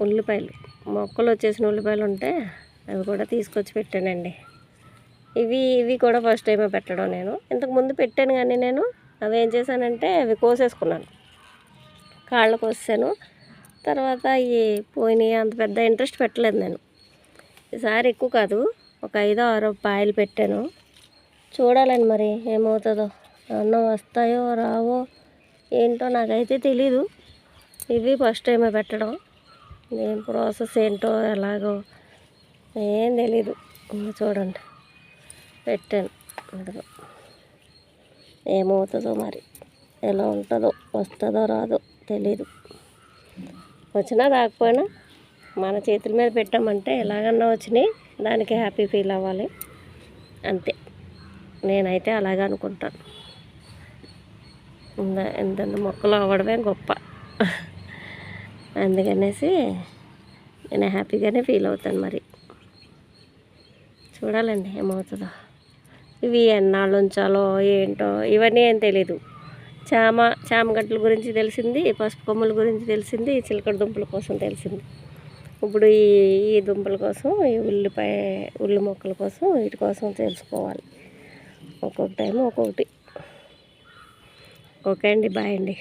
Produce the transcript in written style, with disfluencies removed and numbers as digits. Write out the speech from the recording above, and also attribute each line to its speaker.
Speaker 1: ఉల్లిపాయలు మొక్కలు వచ్చేసిన ఉల్లిపాయలు ఉంటే అవి కూడా తీసుకొచ్చి పెట్టానండి. ఇవి కూడా ఫస్ట్ టైమే పెట్టడం. నేను ఇంతకుముందు పెట్టాను కానీ నేను అవి ఏం చేశానంటే అవి కోసేసుకున్నాను, కాళ్ళు కోసాను. తర్వాత అవి పోయినాయి, అంత పెద్ద ఇంట్రెస్ట్ పెట్టలేదు నేను. ఈసారి ఎక్కువ కాదు, ఒక 5-6 పాయలు పెట్టాను. చూడాలండి మరి ఏమవుతుందో, అన్నం వస్తాయో రావో ఏంటో నాకైతే తెలీదు. ఇవి ఫస్ట్ టైమే పెట్టడం, ఏం ప్రాసెస్ ఏంటో ఎలాగో ఏం తెలీదు. చూడండి పెట్టాను, అందులో ఏమవుతుందో మరి, ఎలా ఉంటుందో, వస్తుందో రాదో తెలీదు. వచ్చినా రాకపోయినా మన చేతుల మీద పెట్టామంటే ఎలాగన్నా వచ్చినాయి, దానికి హ్యాపీ ఫీల్ అవ్వాలి అంతే. నేనైతే అలాగే అనుకుంటాను. ఎంతెంత మొక్కలు అవ్వడమే గొప్ప, అందుకనేసి నేను హ్యాపీగానే ఫీల్ అవుతాను. మరి చూడాలండి ఏమవుతుందో. ఇవి ఎన్నాళ్ళు ఉంచాలో ఏంటో ఇవన్నీ ఏం తెలీదు. చామగడ్డల గురించి తెలిసింది, పసుపు కొమ్ముల గురించి తెలిసింది, చిలకడ దుంపల కోసం తెలిసింది. ఇప్పుడు ఈ దుంపల కోసం, ఈ ఉల్లి మొక్కల కోసం, వీటి కోసం తెలుసుకోవాలి. ఒక్కొక్క టైం ఒక్కొక్కటి. ఓకే అండి, బాయ్ అండి.